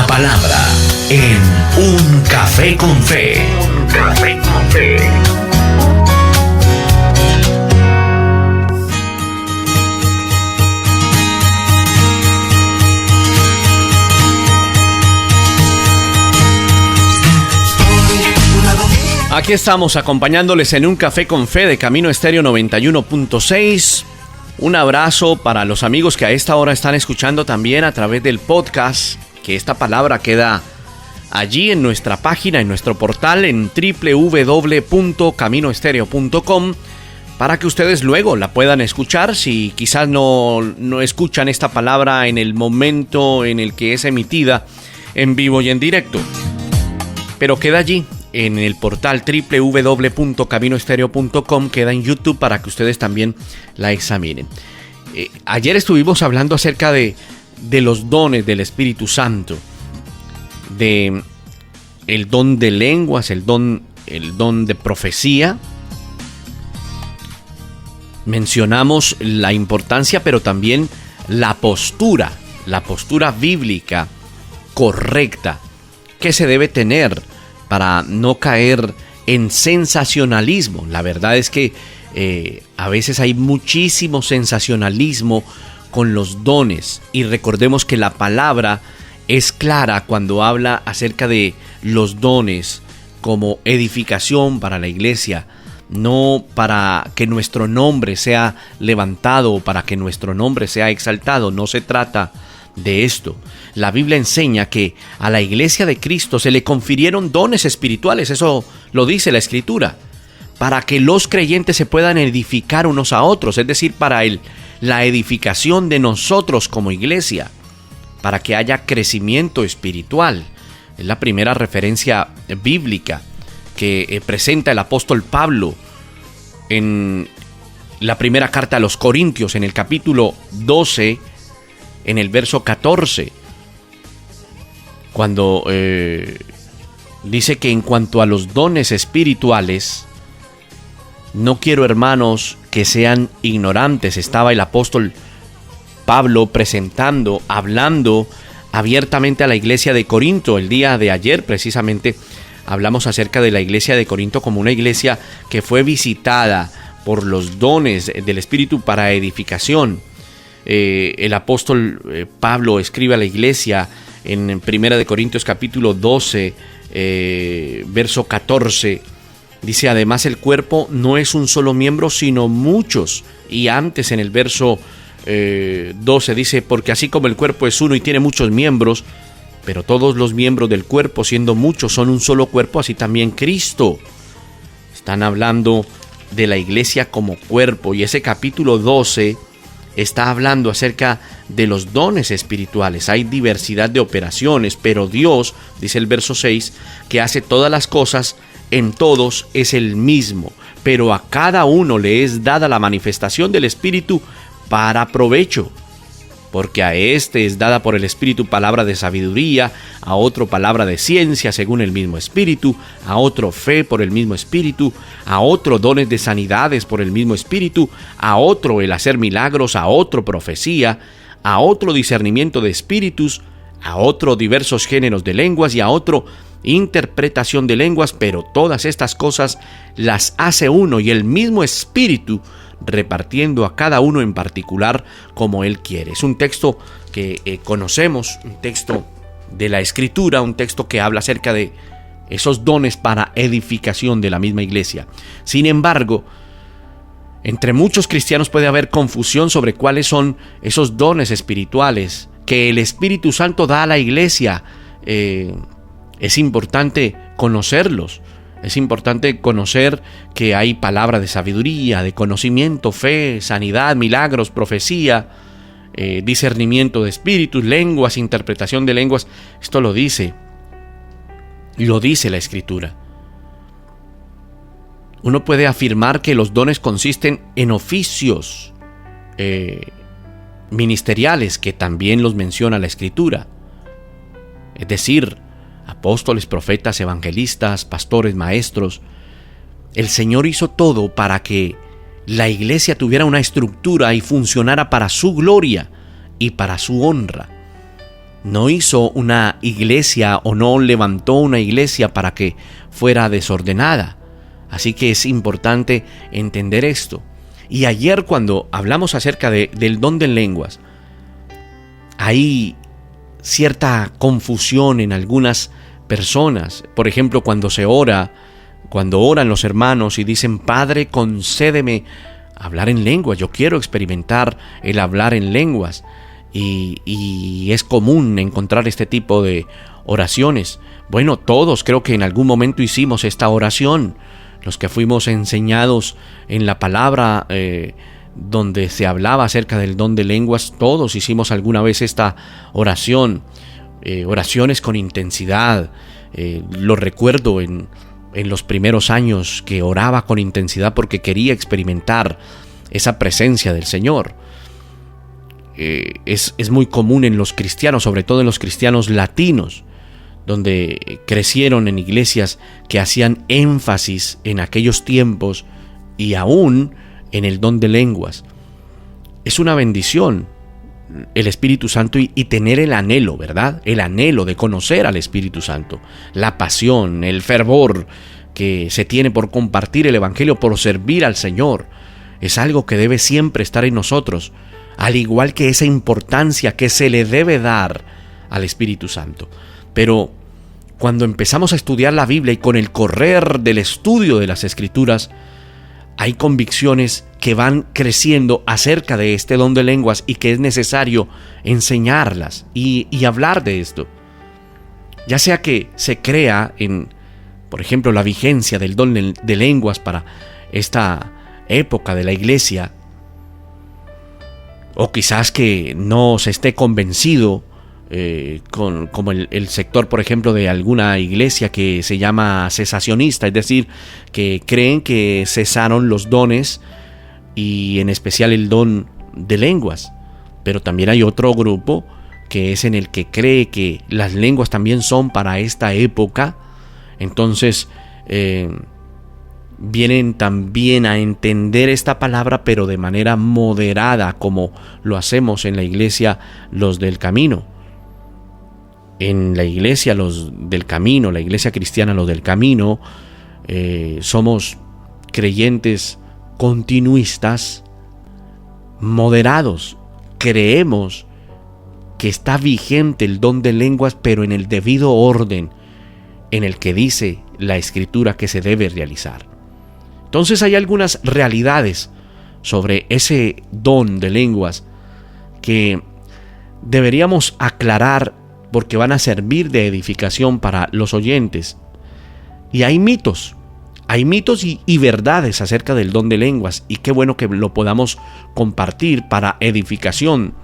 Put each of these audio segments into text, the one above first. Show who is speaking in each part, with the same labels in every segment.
Speaker 1: la palabra en Un Café con Fe. Un Café con Fe.
Speaker 2: Aquí estamos acompañándoles en Un Café con Fe de Camino Estéreo 91.6. Un abrazo para los amigos que a esta hora están escuchando también a través del podcast, que esta palabra queda allí en nuestra página, en nuestro portal en www.caminoestereo.com, para que ustedes luego la puedan escuchar si quizás no escuchan esta palabra en el momento en el que es emitida en vivo y en directo. Pero queda allí en el portal www.caminoestereo.com, queda en YouTube para que ustedes también la examinen. Ayer estuvimos hablando acerca de los dones del Espíritu Santo, de el don de lenguas, el don de profecía. Mencionamos la importancia, pero también la postura bíblica correcta que se debe tener para no caer en sensacionalismo. La verdad es que a veces hay muchísimo sensacionalismo con los dones, y recordemos que la palabra es clara cuando habla acerca de los dones como edificación para la iglesia, no para que nuestro nombre sea levantado o para que nuestro nombre sea exaltado. No se trata de esto. La Biblia enseña que a la iglesia de Cristo se le confirieron dones espirituales, eso lo dice la Escritura, para que los creyentes se puedan edificar unos a otros, es decir, para la edificación de nosotros como iglesia, para que haya crecimiento espiritual. Es la primera referencia bíblica que presenta el apóstol Pablo en la primera carta a los Corintios, en el capítulo 12, en el verso 14, cuando dice que en cuanto a los dones espirituales, no quiero, hermanos, que sean ignorantes. Estaba el apóstol Pablo hablando abiertamente a la iglesia de Corinto. El día de ayer precisamente hablamos acerca de la iglesia de Corinto como una iglesia que fue visitada por los dones del Espíritu para edificación. El apóstol Pablo escribe a la iglesia en 1 de Corintios capítulo 12, verso 14. Dice: además el cuerpo no es un solo miembro, sino muchos. Y antes en el verso 12 dice: porque así como el cuerpo es uno y tiene muchos miembros, pero todos los miembros del cuerpo, siendo muchos, son un solo cuerpo, así también Cristo. Están hablando de la iglesia como cuerpo, y ese capítulo 12 está hablando acerca de los dones espirituales. Hay diversidad de operaciones, pero Dios, dice el verso 6, que hace todas las cosas en todos es el mismo, pero a cada uno le es dada la manifestación del Espíritu para provecho. Porque a este es dada por el Espíritu palabra de sabiduría, a otro palabra de ciencia según el mismo Espíritu, a otro fe por el mismo Espíritu, a otro dones de sanidades por el mismo Espíritu, a otro el hacer milagros, a otro profecía, a otro discernimiento de espíritus, a otro diversos géneros de lenguas y a otro interpretación de lenguas, pero todas estas cosas las hace uno y el mismo Espíritu, repartiendo a cada uno en particular como Él quiere. Es un texto que conocemos, un texto de la Escritura, un texto que habla acerca de esos dones para edificación de la misma iglesia. Sin embargo, entre muchos cristianos puede haber confusión sobre cuáles son esos dones espirituales que el Espíritu Santo da a la iglesia. Es importante conocerlos. Es importante conocer que hay palabra de sabiduría, de conocimiento, fe, sanidad, milagros, profecía, discernimiento de espíritus, lenguas, interpretación de lenguas. Esto lo dice la Escritura. Uno puede afirmar que los dones consisten en oficios ministeriales, que también los menciona la Escritura. Es decir, apóstoles, profetas, evangelistas, pastores, maestros. El Señor hizo todo para que la iglesia tuviera una estructura y funcionara para su gloria y para su honra. no hizo una iglesia o no levantó una iglesia para que fuera desordenada. Así que es importante entender esto. Y ayer, cuando hablamos acerca del don de lenguas, hay cierta confusión en algunas personas. Por ejemplo, cuando oran los hermanos y dicen: Padre, concédeme hablar en lenguas, yo quiero experimentar el hablar en lenguas. Y es común encontrar este tipo de oraciones. Bueno, todos creo que en algún momento hicimos esta oración. Los que fuimos enseñados en la palabra donde se hablaba acerca del don de lenguas, todos hicimos alguna vez esta oración. Oraciones con intensidad. Lo recuerdo en los primeros años que oraba con intensidad porque quería experimentar esa presencia del Señor. Es muy común en los cristianos, sobre todo en los cristianos latinos, donde crecieron en iglesias que hacían énfasis en aquellos tiempos y aún en el don de lenguas. Es una bendición el Espíritu Santo y tener el anhelo, ¿verdad? El anhelo de conocer al Espíritu Santo, la pasión, el fervor que se tiene por compartir el Evangelio, por servir al Señor. Es algo que debe siempre estar en nosotros, al igual que esa importancia que se le debe dar al Espíritu Santo. Pero cuando empezamos a estudiar la Biblia y con el correr del estudio de las Escrituras, hay convicciones que van creciendo acerca de este don de lenguas y que es necesario enseñarlas y hablar de esto. Ya sea que se crea por ejemplo, la vigencia del don de lenguas para esta época de la iglesia, o quizás que no se esté convencido como el sector, por ejemplo, de alguna iglesia que se llama cesacionista, es decir, que creen que cesaron los dones y en especial el don de lenguas. Pero también hay otro grupo que es en el que cree que las lenguas también son para esta época. Entonces vienen también a entender esta palabra, pero de manera moderada, como lo hacemos en la iglesia los del camino. En la iglesia los del camino, la iglesia cristiana los del camino, somos creyentes continuistas, moderados. Creemos que está vigente el don de lenguas, pero en el debido orden en el que dice la Escritura que se debe realizar. Entonces hay algunas realidades sobre ese don de lenguas que deberíamos aclarar porque van a servir de edificación para los oyentes. Y hay mitos y verdades acerca del don de lenguas, y qué bueno que lo podamos compartir para edificación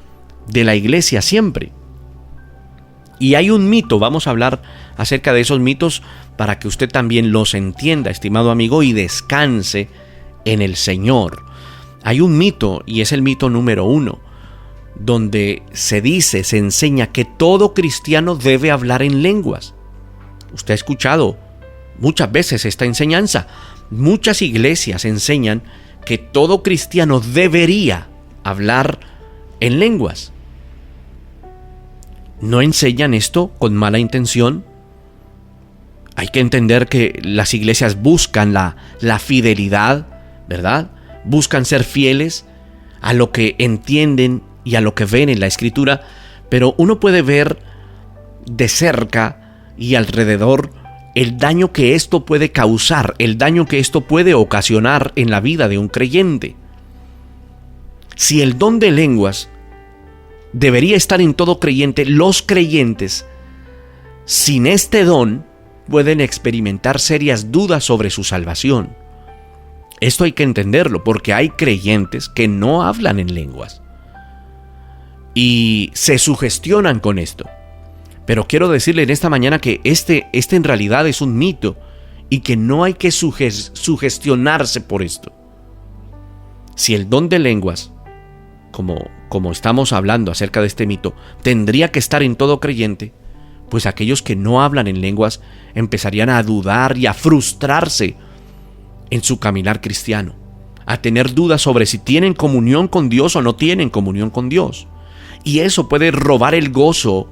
Speaker 2: de la iglesia siempre. Y hay un mito, vamos a hablar acerca de esos mitos para que usted también los entienda, estimado amigo, y descanse en el Señor. Hay un mito, y es el mito número 1, donde se enseña que todo cristiano debe hablar en lenguas. Usted ha escuchado muchas veces esta enseñanza. Muchas iglesias enseñan que todo cristiano debería hablar en lenguas. ¿No enseñan esto con mala intención? Hay que entender que las iglesias buscan la fidelidad, ¿verdad? Buscan ser fieles a lo que entienden y a lo que ven en la Escritura, pero uno puede ver de cerca y alrededor el daño que esto puede causar, el daño que esto puede ocasionar en la vida de un creyente. Si el don de lenguas debería estar en todo creyente, los creyentes sin este don pueden experimentar serias dudas sobre su salvación. Esto hay que entenderlo, porque hay creyentes que no hablan en lenguas y se sugestionan con esto. Pero quiero decirle en esta mañana que este en realidad es un mito y que no hay que sugestionarse por esto. Si el don de lenguas, como estamos hablando acerca de este mito, tendría que estar en todo creyente, pues aquellos que no hablan en lenguas empezarían a dudar y a frustrarse en su caminar cristiano, a tener dudas sobre si tienen comunión con Dios o no tienen comunión con Dios. Y eso puede robar el gozo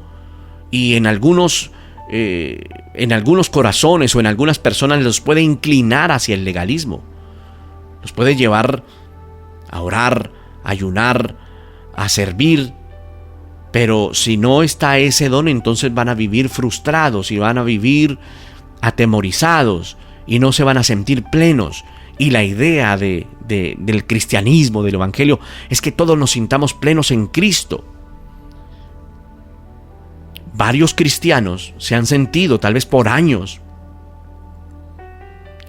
Speaker 2: y en algunos corazones o en algunas personas los puede inclinar hacia el legalismo. Los puede llevar a orar, a ayunar, a servir. Pero si no está ese don, entonces van a vivir frustrados y van a vivir atemorizados y no se van a sentir plenos. Y la idea del cristianismo, del evangelio, es que todos nos sintamos plenos en Cristo. Varios cristianos se han sentido, tal vez por años,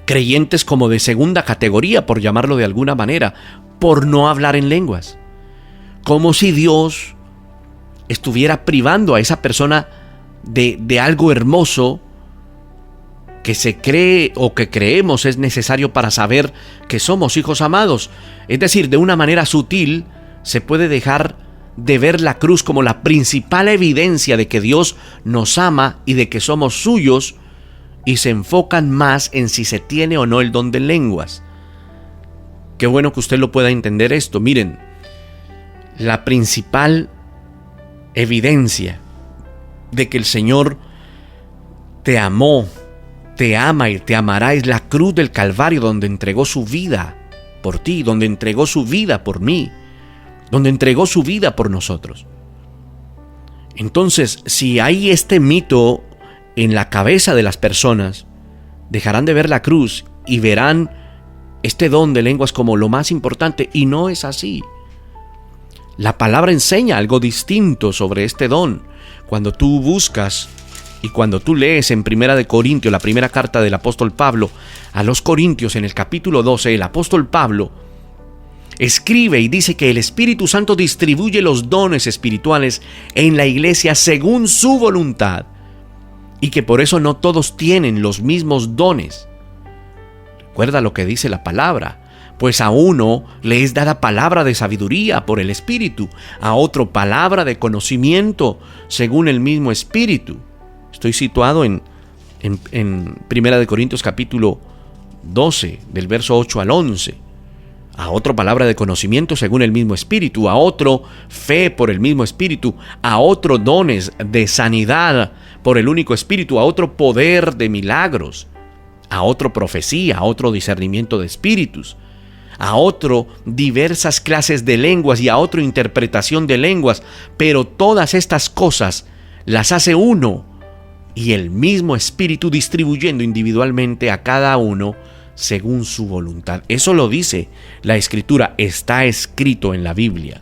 Speaker 2: creyentes como de segunda categoría, por llamarlo de alguna manera, por no hablar en lenguas. Como si Dios estuviera privando a esa persona de algo hermoso que se cree o que creemos es necesario para saber que somos hijos amados. Es decir, de una manera sutil se puede dejar de ver la cruz como la principal evidencia de que Dios nos ama y de que somos suyos, y se enfocan más en si se tiene o no el don de lenguas. Qué bueno que usted lo pueda entender esto. Miren, la principal evidencia de que el Señor te amó, te ama y te amará es la cruz del Calvario, donde entregó su vida por ti, donde entregó su vida por mí, donde entregó su vida por nosotros. Entonces, si hay este mito en la cabeza de las personas, dejarán de ver la cruz y verán este don de lenguas como lo más importante, y no es así. La palabra enseña algo distinto sobre este don. Cuando tú buscas y cuando tú lees en Primera de Corintios, la primera carta del apóstol Pablo a los Corintios, en el capítulo 12, el apóstol Pablo escribe y dice que el Espíritu Santo distribuye los dones espirituales en la iglesia según su voluntad, y que por eso no todos tienen los mismos dones. Recuerda lo que dice la palabra. Pues a uno le es dada palabra de sabiduría por el Espíritu, a otro palabra de conocimiento según el mismo Espíritu. Estoy situado en Primera de Corintios capítulo 12, del verso 8 al 11. A otro palabra de conocimiento según el mismo Espíritu, a otro fe por el mismo Espíritu, a otro dones de sanidad por el único Espíritu, a otro poder de milagros, a otro profecía, a otro discernimiento de espíritus, a otro diversas clases de lenguas y a otro interpretación de lenguas, pero todas estas cosas las hace uno y el mismo Espíritu, distribuyendo individualmente a cada uno según su voluntad. Eso lo dice la Escritura, está escrito en la Biblia.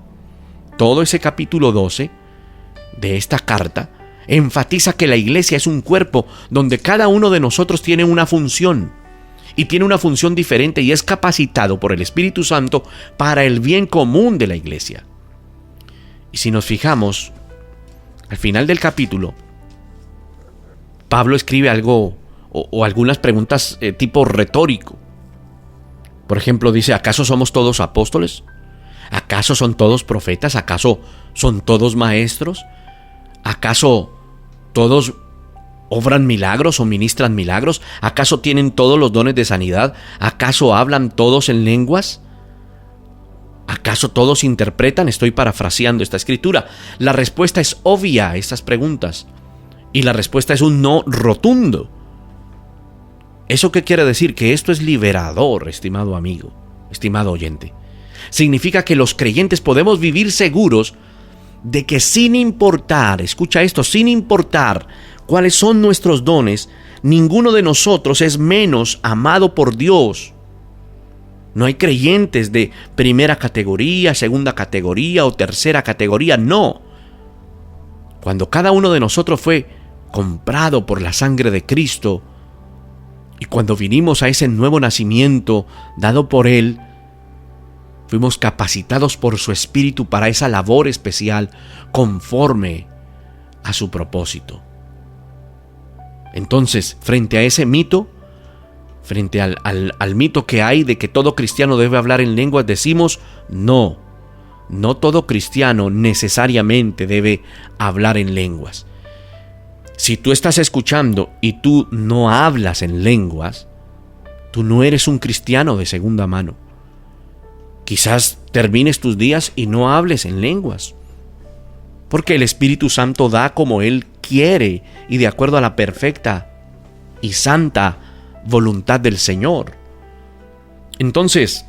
Speaker 2: Todo ese capítulo 12 de esta carta enfatiza que la iglesia es un cuerpo donde cada uno de nosotros tiene una función, y tiene una función diferente y es capacitado por el Espíritu Santo para el bien común de la iglesia. Y si nos fijamos, al final del capítulo, Pablo escribe algo o algunas preguntas tipo retórico. Por ejemplo, dice: ¿acaso somos todos apóstoles? ¿Acaso son todos profetas? ¿Acaso son todos maestros? ¿Acaso todos obran milagros o ministran milagros? ¿Acaso tienen todos los dones de sanidad? ¿Acaso hablan todos en lenguas? ¿Acaso todos interpretan? Estoy parafraseando esta escritura. La respuesta es obvia a estas preguntas, y la respuesta es un no rotundo. ¿Eso qué quiere decir? Que esto es liberador, estimado amigo, estimado oyente. Significa que los creyentes podemos vivir seguros de que sin importar, escucha esto, sin importar cuáles son nuestros dones, ninguno de nosotros es menos amado por Dios. No hay creyentes de primera categoría, segunda categoría o tercera categoría, no. Cuando cada uno de nosotros fue comprado por la sangre de Cristo, y cuando vinimos a ese nuevo nacimiento dado por Él, fuimos capacitados por su Espíritu para esa labor especial conforme a su propósito. Entonces, frente a ese mito, frente al mito que hay de que todo cristiano debe hablar en lenguas, decimos: no todo cristiano necesariamente debe hablar en lenguas. Si tú estás escuchando y tú no hablas en lenguas, tú no eres un cristiano de segunda mano. Quizás termines tus días y no hables en lenguas, porque el Espíritu Santo da como Él quiere y de acuerdo a la perfecta y santa voluntad del Señor. Entonces,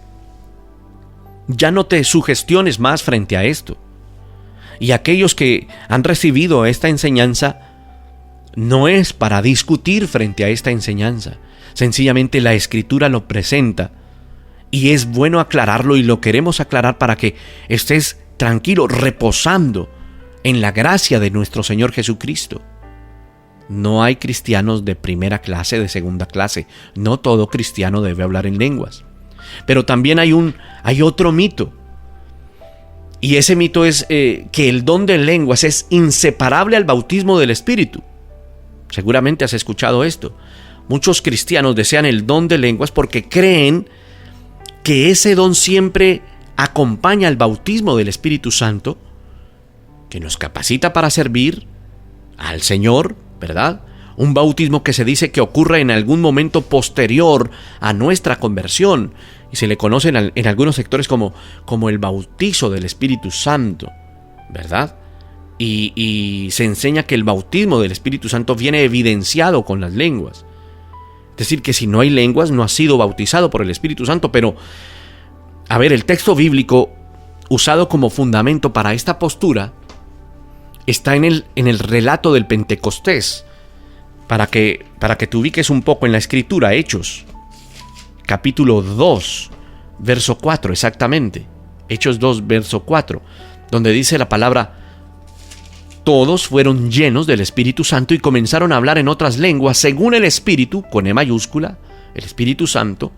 Speaker 2: ya no te sugestiones más frente a esto. Y aquellos que han recibido esta enseñanza, no es para discutir frente a esta enseñanza. Sencillamente la Escritura lo presenta y es bueno aclararlo, y lo queremos aclarar para que estés tranquilo, reposando en la gracia de nuestro Señor Jesucristo. No hay cristianos de primera clase, de segunda clase. No todo cristiano debe hablar en lenguas. Pero también hay otro mito. Y ese mito es que el don de lenguas es inseparable al bautismo del Espíritu. Seguramente has escuchado esto. Muchos cristianos desean el don de lenguas porque creen que ese don siempre acompaña al bautismo del Espíritu Santo, que nos capacita para servir al Señor, ¿verdad? Un bautismo que se dice que ocurre en algún momento posterior a nuestra conversión, y se le conoce en algunos sectores como el bautizo del Espíritu Santo, ¿verdad? Y se enseña que el bautismo del Espíritu Santo viene evidenciado con las lenguas. Es decir, que si no hay lenguas, no has sido bautizado por el Espíritu Santo. Pero, a ver, el texto bíblico usado como fundamento para esta postura está en el relato del Pentecostés. Para que te ubiques un poco en la Escritura, Hechos, capítulo 2, verso 4, exactamente. Hechos 2, verso 4, donde dice la palabra: todos fueron llenos del Espíritu Santo y comenzaron a hablar en otras lenguas según el Espíritu, con E mayúscula, el Espíritu Santo,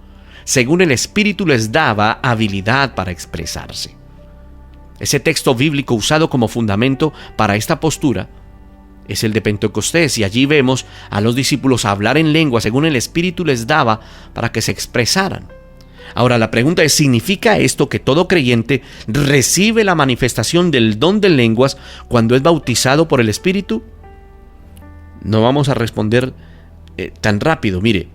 Speaker 2: según el Espíritu les daba habilidad para expresarse. Ese texto bíblico usado como fundamento para esta postura es el de Pentecostés, y allí vemos a los discípulos hablar en lengua según el Espíritu les daba para que se expresaran. Ahora la pregunta es: ¿significa esto que todo creyente recibe la manifestación del don de lenguas cuando es bautizado por el Espíritu? No vamos a responder tan rápido. Mire,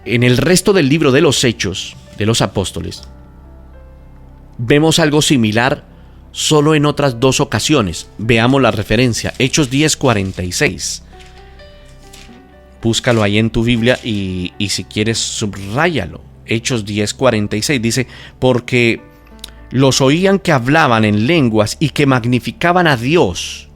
Speaker 2: en el resto del libro de los Hechos de los Apóstoles vemos algo similar solo en otras dos ocasiones. Veamos la referencia: Hechos 10:46. Búscalo ahí en tu Biblia y si quieres subráyalo. Hechos 10:46 dice: porque los oían que hablaban en lenguas y que magnificaban a Dios.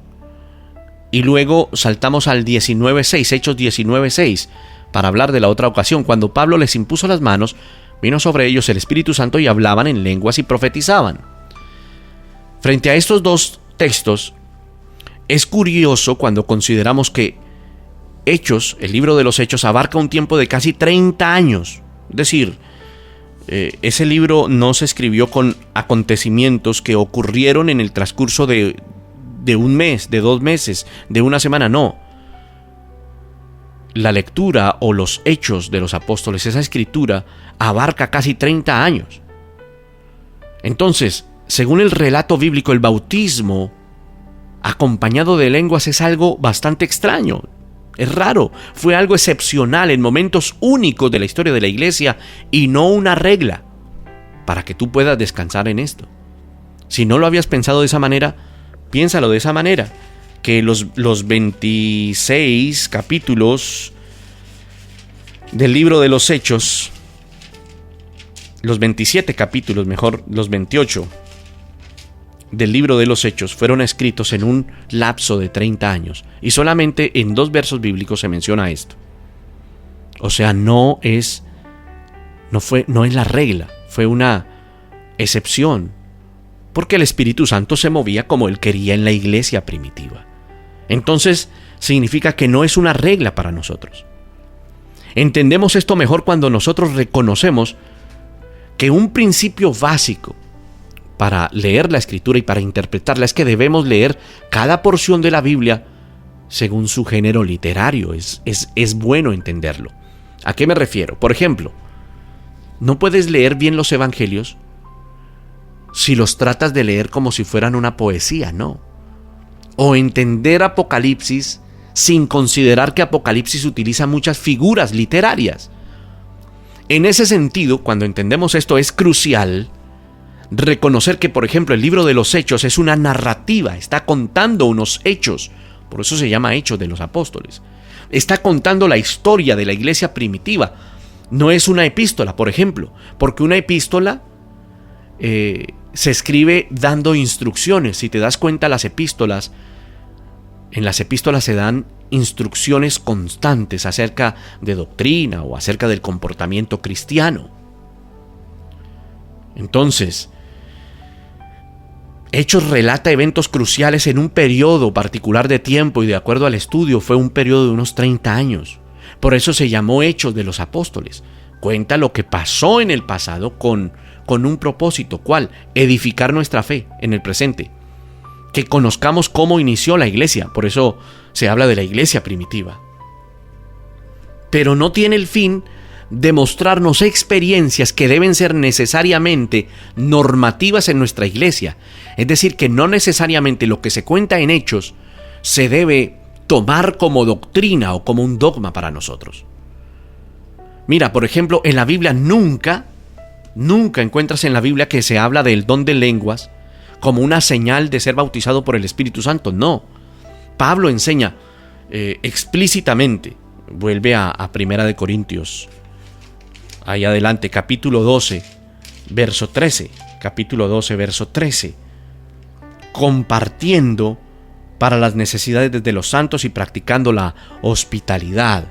Speaker 2: Y luego saltamos al 19:6, Hechos 19:6, para hablar de la otra ocasión, cuando Pablo les impuso las manos, vino sobre ellos el Espíritu Santo y hablaban en lenguas y profetizaban. Frente a estos dos textos, es curioso cuando consideramos que Hechos, el libro de los Hechos, abarca un tiempo de casi 30 años. Es decir, ese libro no se escribió con acontecimientos que ocurrieron en el transcurso de un mes, de 2 meses, de una semana, no. La lectura o los hechos de los apóstoles, esa escritura, abarca casi 30 años. Entonces, según el relato bíblico, el bautismo acompañado de lenguas es algo bastante extraño. Es raro, fue algo excepcional en momentos únicos de la historia de la iglesia y no una regla, para que tú puedas descansar en esto. Si no lo habías pensado de esa manera, piénsalo de esa manera, que los 26 capítulos del libro de los Hechos, los 27 capítulos, mejor, los 28 del libro de los Hechos fueron escritos en un lapso de 30 años y solamente en 2 versos bíblicos se menciona esto. O sea, no es la regla, fue una excepción, porque el Espíritu Santo se movía como Él quería en la iglesia primitiva. Entonces, significa que no es una regla para nosotros. Entendemos esto mejor cuando nosotros reconocemos que un principio básico para leer la Escritura y para interpretarla es que debemos leer cada porción de la Biblia según su género literario. Es bueno entenderlo. ¿A qué me refiero? Por ejemplo, no puedes leer bien los evangelios si los tratas de leer como si fueran una poesía, no. O entender Apocalipsis sin considerar que Apocalipsis utiliza muchas figuras literarias. En ese sentido, cuando entendemos esto, es crucial reconocer que, por ejemplo, el libro de los Hechos es una narrativa, está contando unos hechos Por eso se llama Hechos de los Apóstoles. Está contando la historia de la iglesia primitiva. No es una epístola, por ejemplo, porque una epístola se escribe dando instrucciones. Si te das cuenta, en las epístolas se dan instrucciones constantes acerca de doctrina o acerca del comportamiento cristiano. Entonces, Hechos relata eventos cruciales en un periodo particular de tiempo y de acuerdo al estudio fue un periodo de unos 30 años. Por eso se llamó Hechos de los Apóstoles. Cuenta lo que pasó en el pasado con un propósito. ¿Cuál? Edificar nuestra fe en el presente. Que conozcamos cómo inició la iglesia. Por eso se habla de la iglesia primitiva. Pero no tiene el fin de mostrarnos experiencias que deben ser necesariamente normativas en nuestra iglesia. Es decir, que no necesariamente lo que se cuenta en Hechos se debe tomar como doctrina o como un dogma para nosotros. Mira, por ejemplo, en la Biblia nunca encuentras en la Biblia que se habla del don de lenguas como una señal de ser bautizado por el Espíritu Santo. No. Pablo enseña explícitamente. Vuelve a Primera de Corintios. Ahí adelante, capítulo 12, verso 13. Capítulo 12, verso 13. Compartiendo para las necesidades de los santos y practicando la hospitalidad.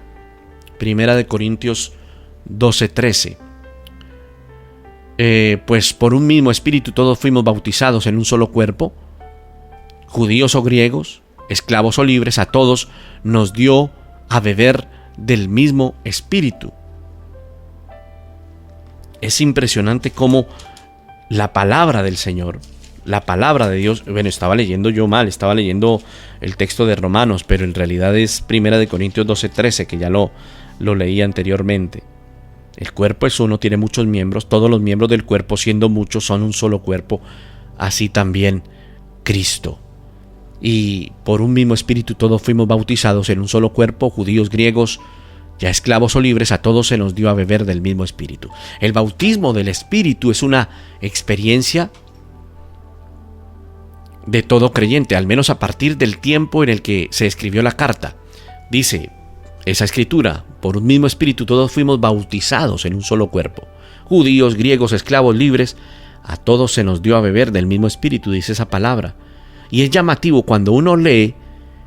Speaker 2: Primera de Corintios 12, 13. Pues por un mismo espíritu todos fuimos bautizados en un solo cuerpo, judíos o griegos, esclavos o libres, a todos nos dio a beber del mismo espíritu. Es impresionante cómo la palabra del Señor, la palabra de Dios, bueno, estaba leyendo el texto de Romanos, pero en realidad es Primera de Corintios 12:13, que ya lo leí anteriormente. El cuerpo es uno, tiene muchos miembros, todos los miembros del cuerpo, siendo muchos, son un solo cuerpo, así también Cristo. Y por un mismo espíritu todos fuimos bautizados en un solo cuerpo, judíos, griegos, ya esclavos o libres, a todos se nos dio a beber del mismo espíritu. El bautismo del espíritu es una experiencia de todo creyente, al menos a partir del tiempo en el que se escribió la carta. Dice esa escritura: por un mismo espíritu todos fuimos bautizados en un solo cuerpo, judíos, griegos, esclavos, libres, a todos se nos dio a beber del mismo espíritu, dice esa palabra. Y es llamativo cuando uno lee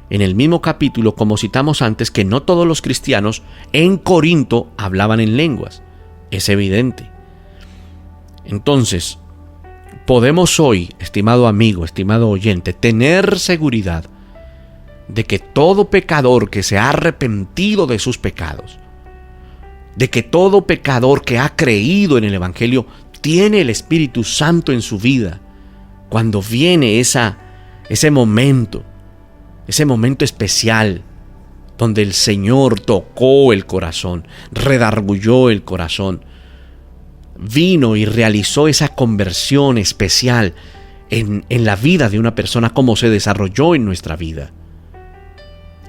Speaker 2: en el mismo capítulo, como citamos antes, que no todos los cristianos en Corinto hablaban en lenguas. Es evidente. Entonces, podemos hoy, estimado amigo, estimado oyente, tener seguridad de que todo pecador que se ha arrepentido de sus pecados, de que todo pecador que ha creído en el Evangelio tiene el Espíritu Santo en su vida, cuando viene ese momento especial donde el Señor tocó el corazón, redarguyó el corazón, vino y realizó esa conversión especial en la vida de una persona, como se desarrolló en nuestra vida.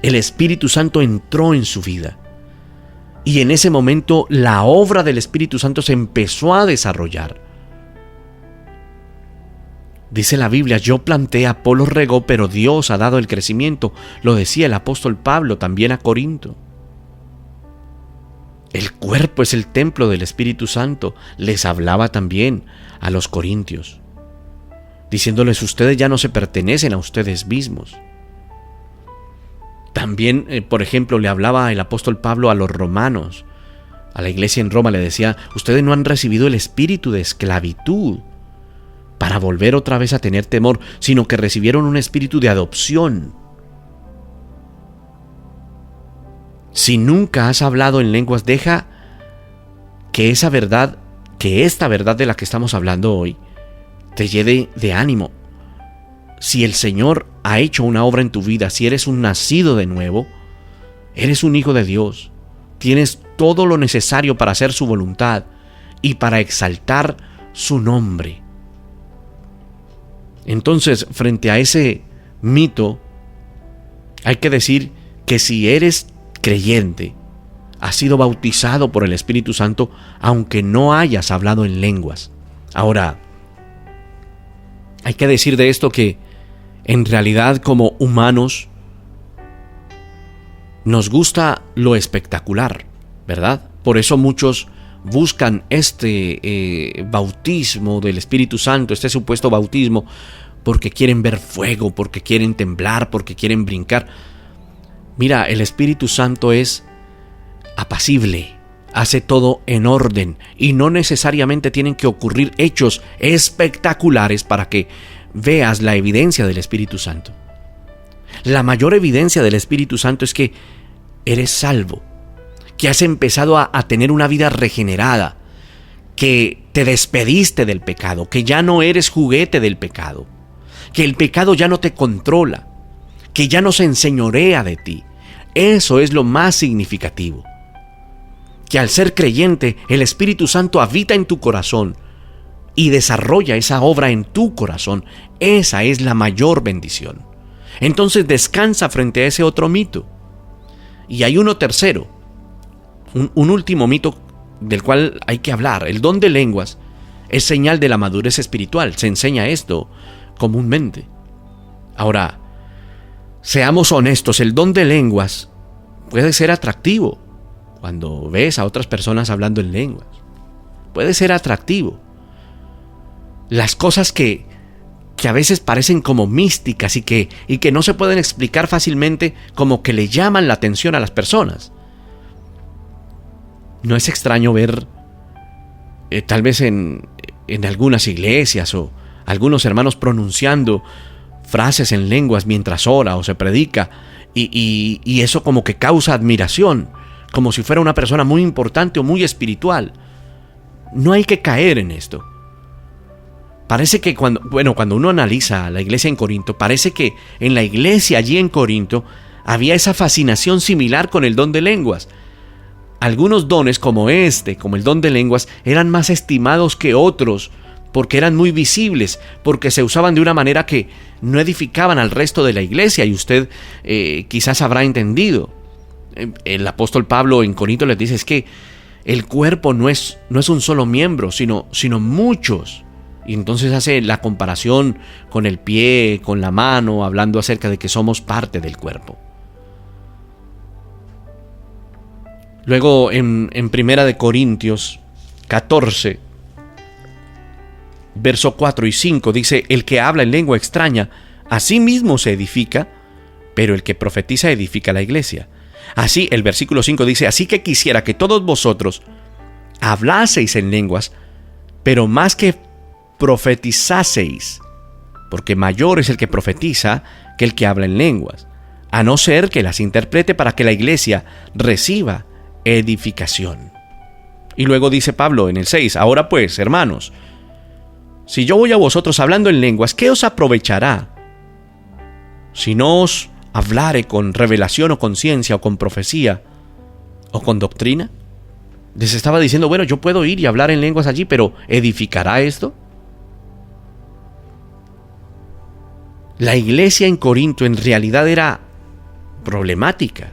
Speaker 2: El Espíritu Santo entró en su vida y en ese momento la obra del Espíritu Santo se empezó a desarrollar. Dice la Biblia: yo planté, Apolos regó, pero Dios ha dado el crecimiento. Lo decía el apóstol Pablo también a Corinto. El cuerpo es el templo del Espíritu Santo. Les hablaba también a los corintios, diciéndoles: ustedes ya no se pertenecen a ustedes mismos. También, por ejemplo, le hablaba el apóstol Pablo a los romanos, a la iglesia en Roma, le decía: ustedes no han recibido el espíritu de esclavitud para volver otra vez a tener temor, sino que recibieron un espíritu de adopción. Si nunca has hablado en lenguas, deja que esta verdad de la que estamos hablando hoy, te llene de ánimo. Si el Señor ha hecho una obra en tu vida, si eres un nacido de nuevo, eres un hijo de Dios, tienes todo lo necesario para hacer su voluntad y para exaltar su nombre. Entonces, frente a ese mito, hay que decir que si eres creyente, has sido bautizado por el Espíritu Santo, aunque no hayas hablado en lenguas. Ahora, hay que decir de esto que en realidad, como humanos, Nos gusta lo espectacular, ¿verdad? Por eso muchos buscan este bautismo del Espíritu Santo, este supuesto bautismo, porque quieren ver fuego, porque quieren temblar, porque quieren brincar. Mira, el Espíritu Santo es apacible, hace todo en orden y no necesariamente tienen que ocurrir hechos espectaculares para que veas la evidencia del Espíritu Santo. La mayor evidencia del Espíritu Santo es que eres salvo, que has empezado a tener una vida regenerada, que te despediste del pecado, que ya no eres juguete del pecado, que el pecado ya no te controla, que ya no se enseñorea de ti. Eso es lo más significativo. Que al ser creyente, el Espíritu Santo habita en tu corazón y desarrolla esa obra en tu corazón. Esa es la mayor bendición. Entonces descansa frente a ese otro mito. Y hay uno tercero, un último mito del cual hay que hablar. El don de lenguas es señal de la madurez espiritual. Se enseña esto comúnmente. Ahora, seamos honestos, el don de lenguas puede ser atractivo. Cuando ves a otras personas hablando en lenguas, puede ser atractivo. Las cosas que a veces parecen como místicas y que no se pueden explicar fácilmente, como que le llaman la atención a las personas. No es extraño ver, tal vez en algunas iglesias o algunos hermanos pronunciando frases en lenguas mientras ora o se predica, y eso como que causa admiración, como si fuera una persona muy importante o muy espiritual. No hay que caer en esto. Parece que cuando uno analiza la iglesia en Corinto, parece que en la iglesia allí en Corinto había esa fascinación similar con el don de lenguas. Algunos dones como el don de lenguas, eran más estimados que otros porque eran muy visibles, porque se usaban de una manera que no edificaban al resto de la iglesia, y usted quizás habrá entendido. El apóstol Pablo en Corinto les dice, es que el cuerpo no es un solo miembro, sino muchos. Y entonces hace la comparación con el pie, con la mano, hablando acerca de que somos parte del cuerpo. Luego en 1 Corintios 14, verso 4 y 5 dice, el que habla en lengua extraña, a sí mismo se edifica, pero el que profetiza edifica la iglesia. Así, el versículo 5 dice, así que quisiera que todos vosotros hablaseis en lenguas, pero más que profetizaseis, porque mayor es el que profetiza que el que habla en lenguas, a no ser que las interprete para que la iglesia reciba edificación. Y luego dice Pablo en el 6, ahora pues, hermanos, si yo voy a vosotros hablando en lenguas, ¿qué os aprovechará? Si no os hablare con revelación o con ciencia o con profecía o con doctrina. Les estaba diciendo, bueno, yo puedo ir y hablar en lenguas allí, pero ¿edificará esto? La iglesia en Corinto en realidad era problemática.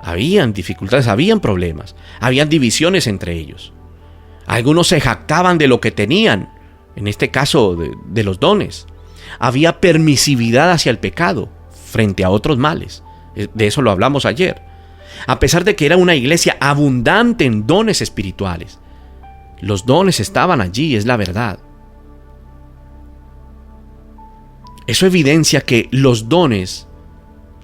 Speaker 2: Habían dificultades, habían problemas, habían divisiones entre ellos. Algunos se jactaban de lo que tenían, en este caso de los dones. Había permisividad hacia el pecado frente a otros males. De eso lo hablamos ayer. A pesar de que era una iglesia abundante en dones espirituales, los dones estaban allí, es la verdad. Eso evidencia que los dones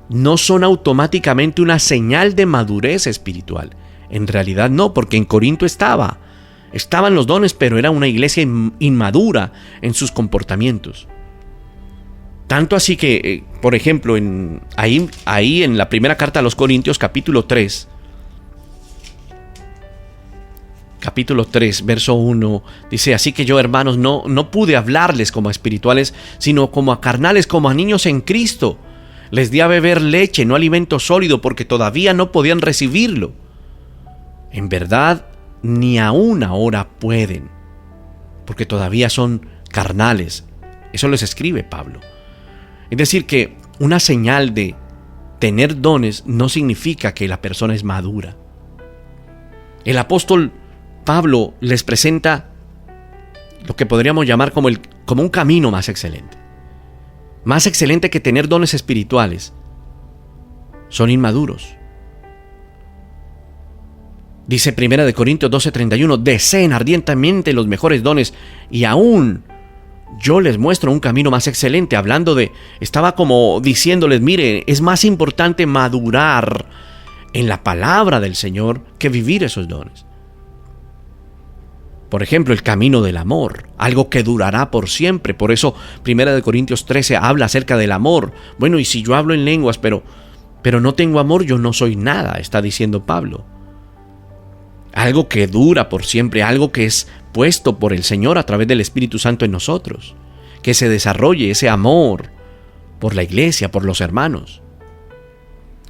Speaker 2: no son automáticamente una señal de madurez espiritual. En realidad no, porque en Corinto estaban los dones, pero era una iglesia inmadura en sus comportamientos. Tanto así que, por ejemplo, ahí en la primera carta a los Corintios, capítulo 3, verso 1, dice, así que yo, hermanos, no pude hablarles como a espirituales, sino como a carnales, como a niños en Cristo. Les di a beber leche, no alimento sólido, porque todavía no podían recibirlo. En verdad, ni aún ahora pueden, porque todavía son carnales. Eso les escribe Pablo. Es decir, que una señal de tener dones no significa que la persona es madura. El apóstol Pablo les presenta lo que podríamos llamar como un camino más excelente. Más excelente que tener dones espirituales. Son inmaduros. Dice 1 Corintios 12:31, deseen ardientemente los mejores dones y aún yo les muestro un camino más excelente. Estaba como diciéndoles, mire, es más importante madurar en la palabra del Señor que vivir esos dones. Por ejemplo, el camino del amor, algo que durará por siempre. Por eso 1 Corintios 13 habla acerca del amor. Bueno, y si yo hablo en lenguas, pero no tengo amor, yo no soy nada, está diciendo Pablo. Algo que dura por siempre, algo que es puesto por el Señor a través del Espíritu Santo en nosotros. Que se desarrolle ese amor por la iglesia, por los hermanos.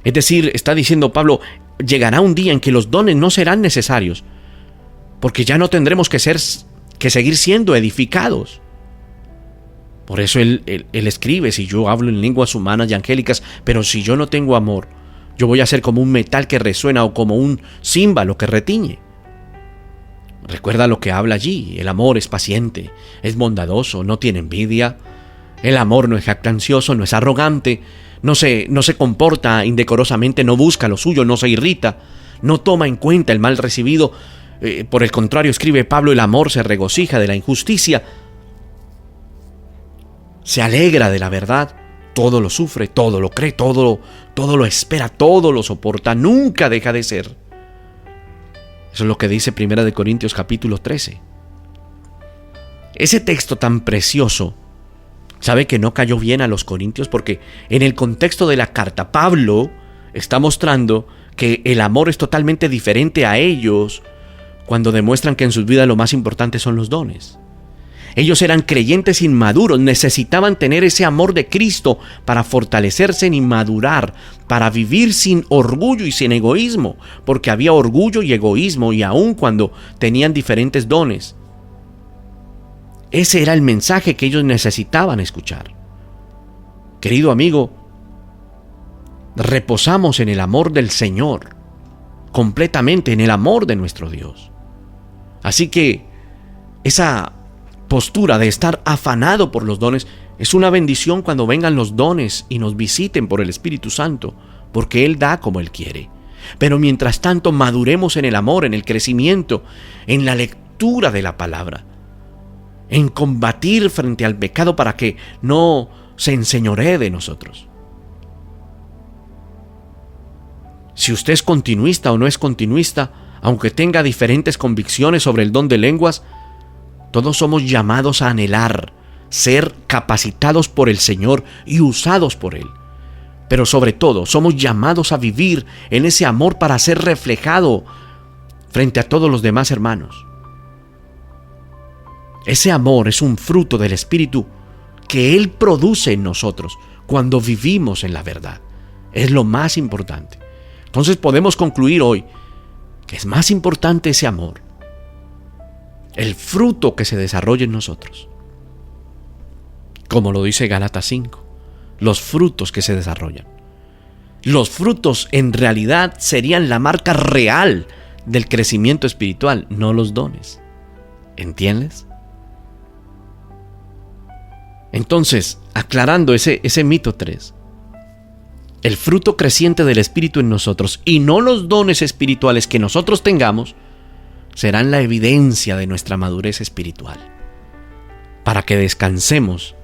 Speaker 2: Es decir, está diciendo Pablo, llegará un día en que los dones no serán necesarios, porque ya no tendremos que seguir siendo edificados. Por eso él escribe, si yo hablo en lenguas humanas y angélicas, pero si yo no tengo amor, yo voy a ser como un metal que resuena o como un címbalo que retiñe. Recuerda lo que habla allí. El amor es paciente, es bondadoso, no tiene envidia. El amor no es jactancioso, no es arrogante, no se comporta indecorosamente, no busca lo suyo, no se irrita, no toma en cuenta el mal recibido. Por el contrario, escribe Pablo, el amor se regocija de la injusticia, se alegra de la verdad, todo lo sufre, todo lo cree, todo lo espera, todo lo soporta, nunca deja de ser. Eso es lo que dice 1 Corintios capítulo 13. Ese texto tan precioso, ¿sabe que no cayó bien a los corintios? Porque en el contexto de la carta, Pablo está mostrando que el amor es totalmente diferente a ellos cuando demuestran que en sus vidas lo más importante son los dones. Ellos eran creyentes inmaduros, necesitaban tener ese amor de Cristo para fortalecerse y madurar, para vivir sin orgullo y sin egoísmo, porque había orgullo y egoísmo y aun cuando tenían diferentes dones. Ese era el mensaje que ellos necesitaban escuchar. Querido amigo, reposamos en el amor del Señor, completamente en el amor de nuestro Dios. Así que esa postura de estar afanado por los dones es una bendición cuando vengan los dones y nos visiten por el Espíritu Santo, porque Él da como Él quiere. Pero mientras tanto maduremos en el amor, en el crecimiento, en la lectura de la palabra, en combatir frente al pecado para que no se enseñoree de nosotros. Si usted es continuista o no es continuista, aunque tenga diferentes convicciones sobre el don de lenguas, todos somos llamados a anhelar, ser capacitados por el Señor y usados por Él. Pero sobre todo, somos llamados a vivir en ese amor para ser reflejado frente a todos los demás hermanos. Ese amor es un fruto del Espíritu que Él produce en nosotros cuando vivimos en la verdad. Es lo más importante. Entonces podemos concluir hoy que es más importante ese amor, el fruto que se desarrolla en nosotros. Como lo dice Gálatas 5, los frutos que se desarrollan. Los frutos en realidad serían la marca real del crecimiento espiritual, no los dones. ¿Entiendes? Entonces, aclarando ese mito 3, el fruto creciente del Espíritu en nosotros y no los dones espirituales que nosotros tengamos serán la evidencia de nuestra madurez espiritual, para que descansemos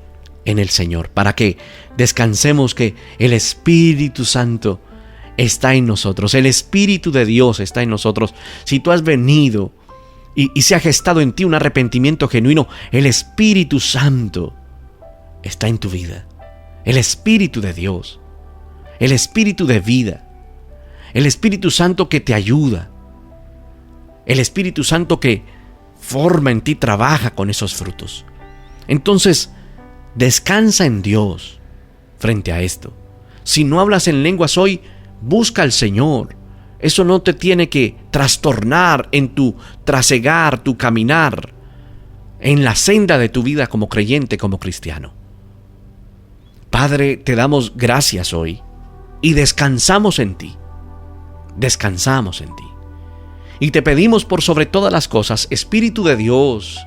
Speaker 2: en el Señor, para que descansemos que el Espíritu Santo está en nosotros, el Espíritu de Dios está en nosotros. Si tú has venido y se ha gestado en ti un arrepentimiento genuino, el Espíritu Santo está en tu vida, el Espíritu de Dios, el Espíritu de vida, el Espíritu Santo que te ayuda, el Espíritu Santo que forma en ti, trabaja con esos frutos. Entonces, descansa en Dios frente a esto. Si no hablas en lenguas hoy, busca al Señor. Eso no te tiene que trastornar en tu trasegar, tu caminar, en la senda de tu vida como creyente, como cristiano. Padre, te damos gracias hoy y descansamos en ti. Descansamos en ti. Y te pedimos por sobre todas las cosas, Espíritu de Dios,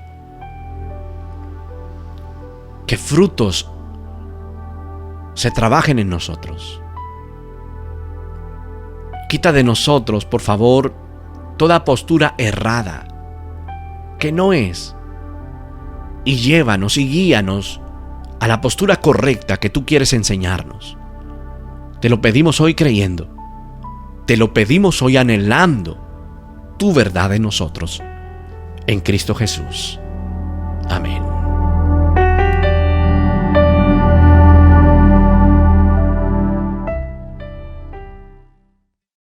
Speaker 2: que frutos se trabajen en nosotros. Quita de nosotros, por favor, toda postura errada, que no es, y llévanos y guíanos a la postura correcta que tú quieres enseñarnos. Te lo pedimos hoy creyendo, te lo pedimos hoy anhelando tu verdad en nosotros, en Cristo Jesús. Amén.